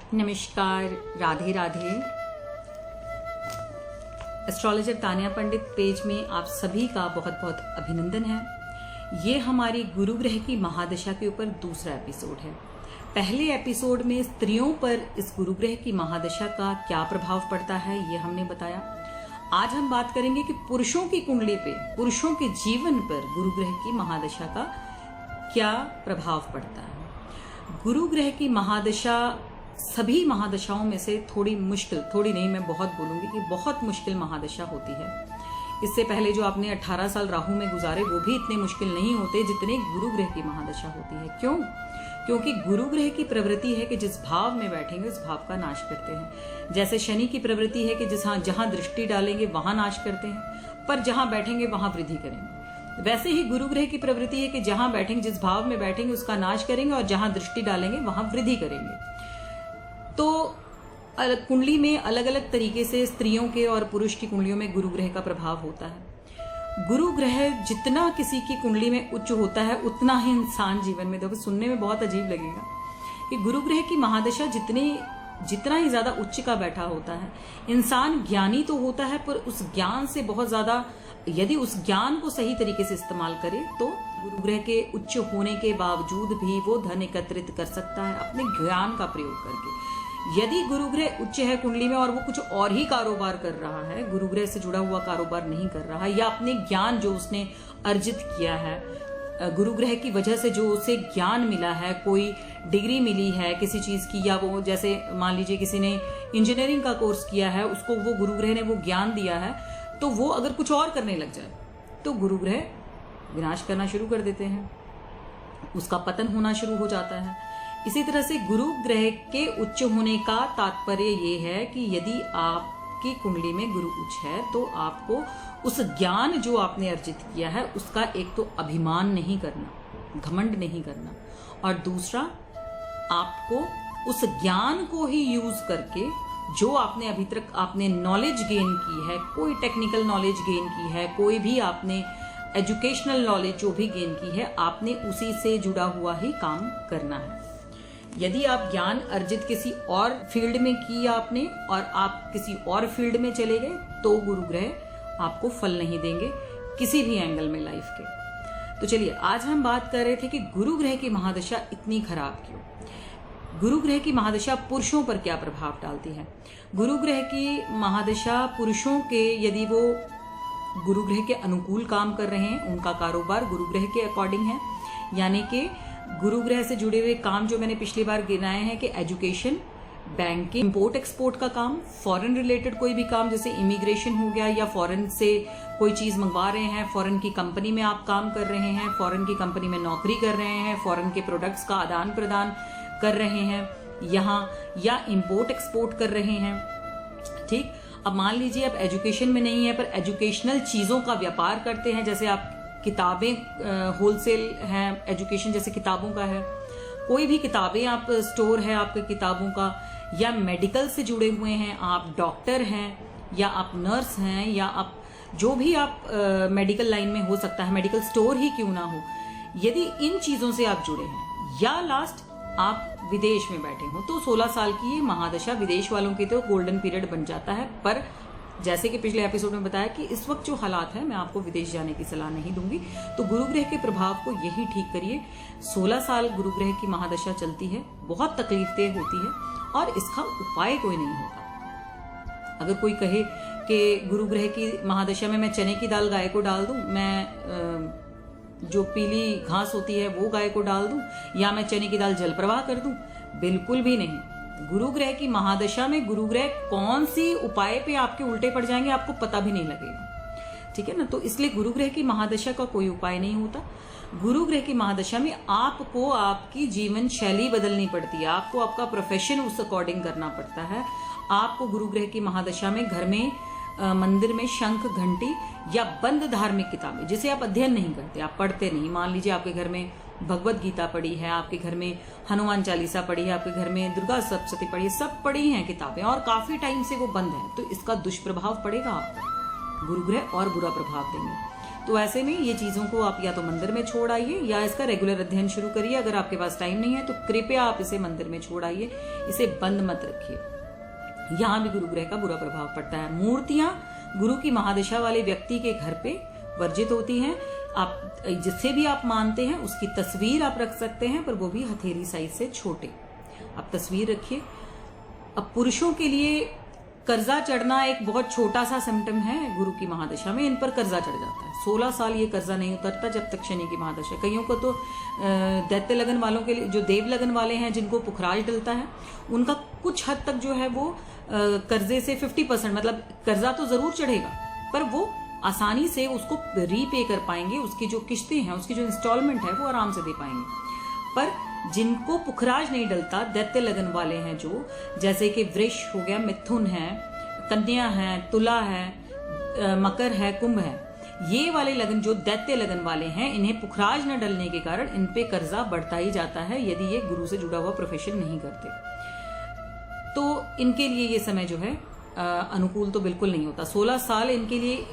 नमस्कार, राधे राधे। एस्ट्रोलॉजर तान्या पंडित पेज में आप सभी का बहुत बहुत अभिनंदन है। ये हमारी गुरु ग्रह की महादशा के ऊपर दूसरा एपिसोड है। पहले एपिसोड में स्त्रियों पर इस गुरु ग्रह की महादशा का क्या प्रभाव पड़ता है ये हमने बताया। आज हम बात करेंगे कि पुरुषों की कुंडली पे, पुरुषों के जीवन पर गुरु ग्रह की महादशा का क्या प्रभाव पड़ता है। गुरु ग्रह की महादशा सभी महादशाओं में से थोड़ी मुश्किल, थोड़ी नहीं मैं बहुत बोलूंगी कि बहुत मुश्किल महादशा होती है। इससे पहले जो आपने 18 साल राहु में गुजारे वो भी इतने मुश्किल नहीं होते जितने गुरु ग्रह की महादशा होती है। क्यों? क्योंकि गुरु ग्रह की प्रवृत्ति है कि जिस भाव में बैठेंगे उस भाव का नाश करते हैं। जैसे शनि की प्रवृत्ति है कि जहां दृष्टि डालेंगे वहां नाश करते हैं, पर जहां बैठेंगे वहां वृद्धि करेंगे। वैसे ही गुरु ग्रह की प्रवृत्ति है कि जहां बैठेंगे, जिस भाव में बैठेंगे उसका नाश करेंगे और जहां दृष्टि डालेंगे वहां वृद्धि करेंगे। तो कुंडली में अलग अलग तरीके से स्त्रियों के और पुरुष की कुंडलियों में गुरु ग्रह का प्रभाव होता है। गुरु ग्रह जितना किसी की कुंडली में उच्च होता है उतना ही इंसान जीवन में, देखो सुनने में बहुत अजीब लगेगा कि गुरु ग्रह की महादशा जितना ही ज्यादा उच्च का बैठा होता है, इंसान ज्ञानी तो होता है पर उस ज्ञान से बहुत ज्यादा, यदि उस ज्ञान को सही तरीके से इस्तेमाल करे तो गुरु ग्रह के उच्च होने के बावजूद भी वो धन एकत्रित कर सकता है अपने ज्ञान का प्रयोग करके। यदि गुरु ग्रह उच्च है कुंडली में और वो कुछ और ही कारोबार कर रहा है, गुरु ग्रह से जुड़ा हुआ कारोबार नहीं कर रहा, या अपने ज्ञान जो उसने अर्जित किया है, गुरु ग्रह की वजह से जो उसे ज्ञान मिला है, कोई डिग्री मिली है किसी चीज की, या वो जैसे मान लीजिए किसी ने इंजीनियरिंग का कोर्स किया है, उसको वो गुरु ग्रह ने वो ज्ञान दिया है, तो वो अगर कुछ और करने लग जाए तो गुरु ग्रह विनाश करना शुरू कर देते हैं, उसका पतन होना शुरू हो जाता है। इसी तरह से गुरु ग्रह के उच्च होने का तात्पर्य ये है कि यदि आपकी कुंडली में गुरु उच्च है तो आपको उस ज्ञान जो आपने अर्जित किया है उसका एक तो अभिमान नहीं करना, घमंड नहीं करना, और दूसरा आपको उस ज्ञान को ही यूज करके जो आपने अभी तक आपने नॉलेज गेन की है, कोई टेक्निकल नॉलेज गेन की है, कोई भी आपने एजुकेशनल नॉलेज जो भी गेन की है, आपने उसी से जुड़ा हुआ ही काम करना है। यदि आप ज्ञान अर्जित किसी और फील्ड में किया आपने और आप किसी और फील्ड में चले गए तो गुरु ग्रह आपको फल नहीं देंगे किसी भी एंगल में लाइफ के। तो चलिए, आज हम बात कर रहे थे कि गुरु ग्रह की महादशा इतनी खराब क्यों। गुरु ग्रह की महादशा पुरुषों पर क्या प्रभाव डालती है। गुरु ग्रह की महादशा पुरुषों के, यदि वो गुरु ग्रह के अनुकूल काम कर रहे हैं, उनका कारोबार गुरु ग्रह के अकॉर्डिंग है, यानी कि गुरु ग्रह से जुड़े हुए काम जो मैंने पिछली बार गिनाए हैं कि एजुकेशन, बैंकिंग, इंपोर्ट एक्सपोर्ट का काम, फॉरेन रिलेटेड कोई भी काम जैसे इमिग्रेशन हो गया, या फॉरेन से कोई चीज मंगवा रहे हैं, फॉरेन की कंपनी में आप काम कर रहे हैं, फॉरेन की कंपनी में नौकरी कर रहे हैं, फॉरेन के प्रोडक्ट्स का आदान प्रदान कर रहे हैं यहाँ, या इंपोर्ट एक्सपोर्ट कर रहे हैं। ठीक, अब मान लीजिए आप एजुकेशन में नहीं है पर एजुकेशनल चीजों का व्यापार करते हैं, जैसे आप किताबें होलसेल है, एजुकेशन जैसे किताबों का है, कोई भी किताबें आप स्टोर है आपके किताबों का, या मेडिकल से जुड़े हुए हैं, आप डॉक्टर हैं या आप नर्स हैं, या आप जो भी आप मेडिकल लाइन में हो सकता है, मेडिकल स्टोर ही क्यों ना हो, यदि इन चीजों से आप जुड़े हैं, या लास्ट आप विदेश में बैठे हो, तो 16 साल की ये महादशा विदेश वालों की तो गोल्डन पीरियड बन जाता है। पर जैसे कि पिछले एपिसोड में बताया कि इस वक्त जो हालात है, मैं आपको विदेश जाने की सलाह नहीं दूंगी, तो गुरु ग्रह के प्रभाव को यही ठीक करिए। 16 साल गुरु ग्रह की महादशा चलती है, बहुत तकलीफदेह होती है और इसका उपाय कोई नहीं होता। अगर कोई कहे कि गुरु ग्रह की महादशा में मैं चने की दाल गाय को डाल दूं, मैं जो पीली घास होती है वो गाय को डाल दूं, या मैं चने की दाल जल प्रवाह कर दूं, बिल्कुल भी नहीं। गुरु ग्रह की महादशा में गुरु ग्रह कौन सी उपाय पे आपके उल्टे पड़ जाएंगे आपको पता भी नहीं लगेगा। ठीक है ना, तो इसलिए गुरु ग्रह की महादशा का कोई उपाय नहीं होता। गुरु ग्रह की महादशा में आपको आपकी जीवन शैली बदलनी पड़ती है, आपको आपका प्रोफेशन उस अकॉर्डिंग करना पड़ता है। आपको गुरु ग्रह की महादशा में घर में मंदिर में शंख, घंटी या बंद धार्मिक किताबें, जिसे आप अध्ययन नहीं करते, आप पढ़ते नहीं, मान लीजिए आपके घर में भगवत गीता पढ़ी है, आपके घर में हनुमान चालीसा पढ़ी है, आपके घर में दुर्गा सप्तशती पढ़ी है, सब पढ़ी हैं किताबें और काफी टाइम से वो बंद है, तो इसका दुष्प्रभाव पड़ेगा आपको, गुरु ग्रह और बुरा प्रभाव देंगे। तो ऐसे में ये चीजों को आप या तो मंदिर में छोड़ आइए या इसका रेगुलर अध्ययन शुरू करिए। अगर आपके पास टाइम नहीं है तो कृपया आप इसे मंदिर में छोड़ आइए, इसे बंद मत रखिए। यहाँ भी गुरु ग्रह का बुरा प्रभाव पड़ता है। मूर्तियां गुरु की महादशा वाले व्यक्ति के घर पे वर्जित होती हैं। आप जिससे भी आप मानते हैं उसकी तस्वीर आप रख सकते हैं, पर वो भी हथेली साइज से छोटे आप तस्वीर रखिए। अब पुरुषों के लिए कर्जा चढ़ना एक बहुत छोटा सा सिम्टम है। गुरु की महादशा में इन पर कर्जा चढ़ जाता है। 16 साल ये कर्जा नहीं उतरता जब तक शनि की महादशा। कईयों को तो दैत्य लगन वालों के लिए, जो देव लगन वाले हैं, जिनको पुखराज डलता है, उनका कुछ हद तक जो है वो कर्जे से 50%, मतलब कर्जा तो जरूर चढ़ेगा पर वो आसानी से उसको रीपे कर पाएंगे। उसकी जो किस्तें हैं, उसकी जो इंस्टॉलमेंट है, वो आराम से दे पाएंगे। पर जिनको पुखराज नहीं डलता, दैत्य लगन वाले हैं जो, जैसे कि वृष हो गया, मिथुन है, कन्या है, तुला है, मकर है, कुंभ है, ये वाले लगन जो दैत्य लगन वाले हैं, इन्हें पुखराज न डलने के कारण इन पे कर्जा बढ़ता ही जाता है यदि ये गुरु से जुड़ा हुआ प्रोफेशन नहीं करते। तो इनके लिए ये समय जो है अनुकूल तो बिल्कुल नहीं होता। 16 साल इनके लिए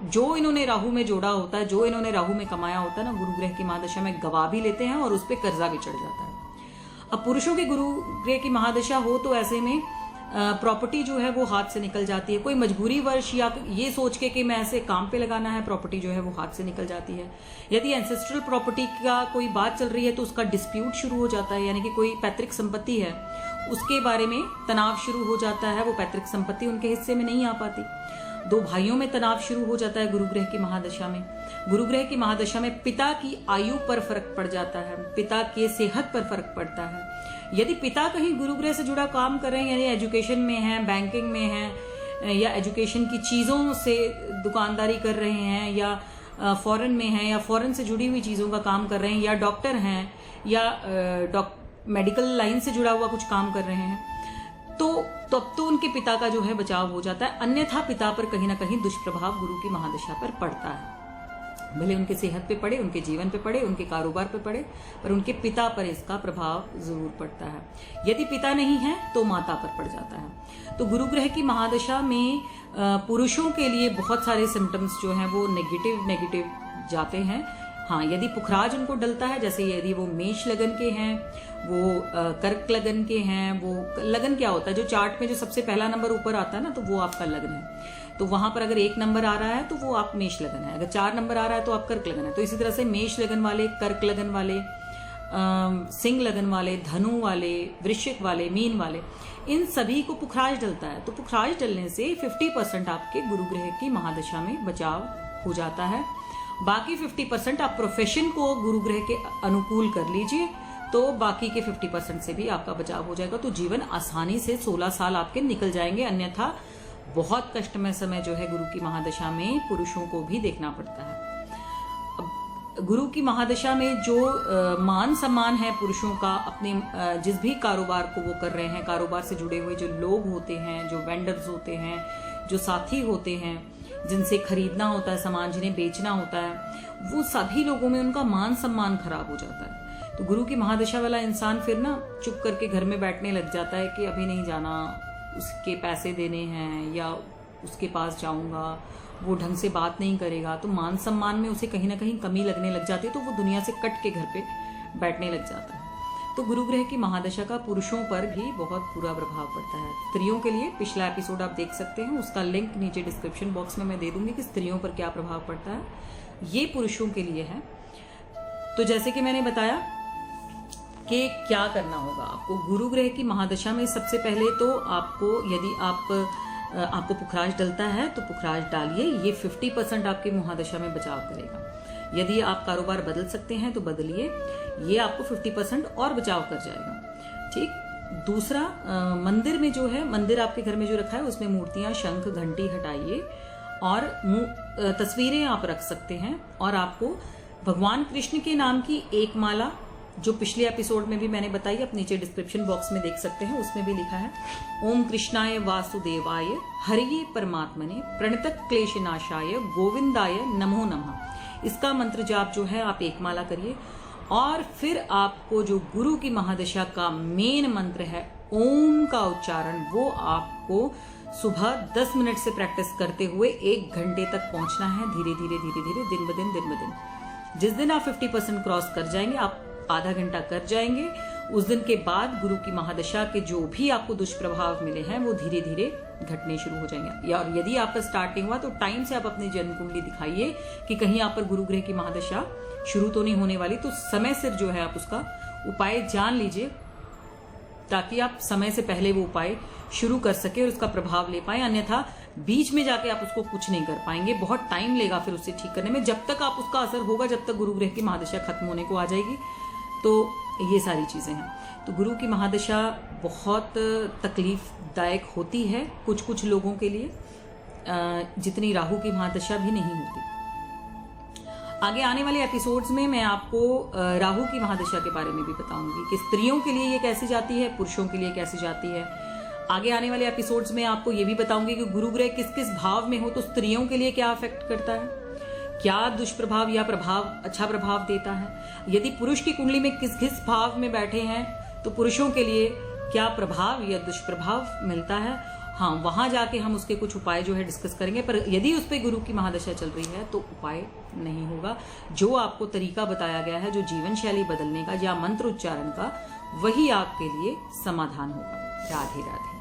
जो इन्होंने राहु में जोड़ा होता है, जो इन्होंने राहु में कमाया होता है ना, गुरु ग्रह की महादशा में गवा भी लेते हैं और उस पर कर्जा भी चढ़ जाता है। अब पुरुषों की गुरु ग्रह की महादशा हो तो ऐसे में प्रॉपर्टी जो है वो हाथ से निकल जाती है। कोई मजबूरी वर्ष या ये सोच के कि मैं ऐसे काम पे लगाना है, प्रॉपर्टी जो है वो हाथ से निकल जाती है। यदि एंसेस्ट्रल प्रॉपर्टी का कोई बात चल रही है तो उसका डिस्प्यूट शुरू हो जाता है, यानी कि कोई पैतृक संपत्ति है उसके बारे में तनाव शुरू हो जाता है। वो पैतृक संपत्ति उनके हिस्से में नहीं आ पाती। दो भाइयों में तनाव शुरू हो जाता है गुरु ग्रह की महादशा में। गुरु ग्रह की महादशा में पिता की आयु पर फर्क पड़ जाता है, पिता के सेहत पर फर्क पड़ता है। यदि पिता कहीं गुरु ग्रह से जुड़ा काम कर रहे हैं, यानी एजुकेशन में है, बैंकिंग में है, या एजुकेशन की चीजों से दुकानदारी कर रहे हैं, या फॉरेन में है, या फॉरेन से जुड़ी हुई चीजों का काम कर रहे हैं, या डॉक्टर हैं, या मेडिकल लाइन से जुड़ा हुआ कुछ काम कर रहे हैं, तो तब तो उनके पिता का जो है बचाव हो जाता है। अन्यथा पिता पर कहीं ना कहीं दुष्प्रभाव गुरु की महादशा पर पड़ता है। भले उनके सेहत पे पड़े, उनके जीवन पे पड़े, उनके कारोबार पे पड़े, पर उनके पिता पर इसका प्रभाव जरूर पड़ता है। यदि पिता नहीं है तो माता पर पड़ जाता है। तो गुरु ग्रह की महादशा में पुरुषों के लिए बहुत सारे सिम्टम्स जो हैं वो नेगेटिव जाते हैं। हाँ, यदि पुखराज उनको डलता है, जैसे यदि वो मेष लगन के हैं, वो कर्क लगन के हैं, वो लगन क्या होता है, जो चार्ट में जो सबसे पहला नंबर ऊपर आता है ना, तो वो आपका लगन है। तो वहां पर अगर 1 नंबर आ रहा है तो वो आप मेष लगन है, अगर 4 नंबर आ रहा है तो आप कर्क लगन है। तो इसी तरह से मेष लगन वाले, कर्क लगन वाले, सिंह लगन वाले, धनु वाले, वृश्चिक वाले, मीन वाले, इन सभी को पुखराज डलता है। तो पुखराज डलने से 50% आपके गुरु ग्रह की महादशा में बचाव हो जाता है। बाकी 50% आप प्रोफेशन को गुरु ग्रह के अनुकूल कर लीजिए, तो बाकी के 50% से भी आपका बचाव हो जाएगा। तो जीवन आसानी से 16 साल आपके निकल जाएंगे। अन्यथा बहुत कष्टमय समय जो है गुरु की महादशा में पुरुषों को भी देखना पड़ता है। अब गुरु की महादशा में जो मान सम्मान है पुरुषों का, अपने जिस भी कारोबार को वो कर रहे हैं, कारोबार से जुड़े हुए जो लोग होते हैं, जो वेंडर्स होते हैं, जो साथी होते हैं, जिनसे खरीदना होता है सामान, जिन्हें बेचना होता है, वो सभी लोगों में उनका मान सम्मान खराब हो जाता है। तो गुरु की महादशा वाला इंसान फिर ना चुप करके घर में बैठने लग जाता है कि अभी नहीं जाना, उसके पैसे देने हैं या उसके पास जाऊंगा, वो ढंग से बात नहीं करेगा, तो मान सम्मान में उसे कहीं ना कहीं कमी लगने लग जाती है। तो वो दुनिया से कट के घर पे बैठने लग जाता है। तो गुरु ग्रह की महादशा का पुरुषों पर भी बहुत बुरा प्रभाव पड़ता है। स्त्रियों के लिए पिछला एपिसोड आप देख सकते हैं, उसका लिंक नीचे डिस्क्रिप्शन बॉक्स में मैं दे दूंगी कि स्त्रियों पर क्या प्रभाव पड़ता है। ये पुरुषों के लिए है। तो जैसे कि मैंने बताया कि क्या करना होगा आपको गुरु ग्रह की महादशा में। सबसे पहले तो आपको, यदि आपको पुखराज डलता है तो पुखराज डालिए, ये 50% आपकी महादशा में बचाव करेगा। यदि आप कारोबार बदल सकते हैं तो बदलिए, ये आपको 50% और बचाव कर जाएगा। ठीक। दूसरा, मंदिर में जो है, मंदिर आपके घर में जो रखा है उसमें मूर्तियां, शंख, घंटी हटाइए और तस्वीरें आप रख सकते हैं। और आपको भगवान कृष्ण के नाम की एक माला, जो पिछले एपिसोड में भी मैंने बताई, आप नीचे डिस्क्रिप्शन बॉक्स में देख सकते हैं, उसमें भी लिखा है ओम कृष्णाय वासुदेवाय हरिये परमात्मने प्रणतक क्लेशनाशाय गोविंदाय नमो नमः। इसका मंत्र जाप जो है आप एक माला करिए। और फिर आपको जो गुरु की महादशा का मेन मंत्र है ओम का उच्चारण, वो आपको सुबह 10 मिनट से प्रैक्टिस करते हुए 1 घंटे तक पहुंचना है, धीरे धीरे धीरे धीरे, दिन ब दिन। जिस दिन आप 50% क्रॉस कर जाएंगे, आप आधा घंटा कर जाएंगे, उस दिन के बाद गुरु की महादशा के जो भी आपको दुष्प्रभाव मिले हैं वो धीरे धीरे घटने शुरू हो जाएंगे। या और यदि आपका स्टार्टिंग हुआ तो टाइम से आप अपनी जन्म कुंडली दिखाइए कि कहीं आप पर गुरु ग्रह की महादशा शुरू तो नहीं होने वाली, तो समय सिर जो है आप उसका उपाय जान लीजिए, ताकि आप समय से पहले वो उपाय शुरू कर सके और उसका प्रभाव ले पाए। अन्यथा बीच में जाके आप उसको कुछ नहीं कर पाएंगे, बहुत टाइम लेगा फिर उसे ठीक करने में। जब तक आप उसका असर होगा, जब तक गुरु ग्रह की महादशा खत्म होने को आ जाएगी। तो ये सारी चीजें हैं। तो गुरु की महादशा बहुत तकलीफदायक होती है कुछ लोगों के लिए, जितनी राहु की महादशा भी नहीं होती। आगे आने वाले एपिसोड्स में मैं आपको राहु की महादशा के बारे में भी बताऊंगी कि स्त्रियों के लिए ये कैसे जाती है, पुरुषों के लिए कैसे जाती है। आगे आने वाले एपिसोड्स में आपको ये भी बताऊंगी कि गुरु ग्रह किस किस भाव में हो तो स्त्रियों के लिए क्या अफेक्ट करता है, क्या दुष्प्रभाव या प्रभाव, अच्छा प्रभाव देता है। यदि पुरुष की कुंडली में किस किस भाव में बैठे हैं तो पुरुषों के लिए क्या प्रभाव या दुष्प्रभाव मिलता है। हाँ, वहां जाके हम उसके कुछ उपाय जो है डिस्कस करेंगे। पर यदि उस पर गुरु की महादशा चल रही है तो उपाय नहीं होगा। जो आपको तरीका बताया गया है, जो जीवन शैली बदलने का या मंत्र उच्चारण का, वही आपके लिए समाधान होगा। राधे राधे।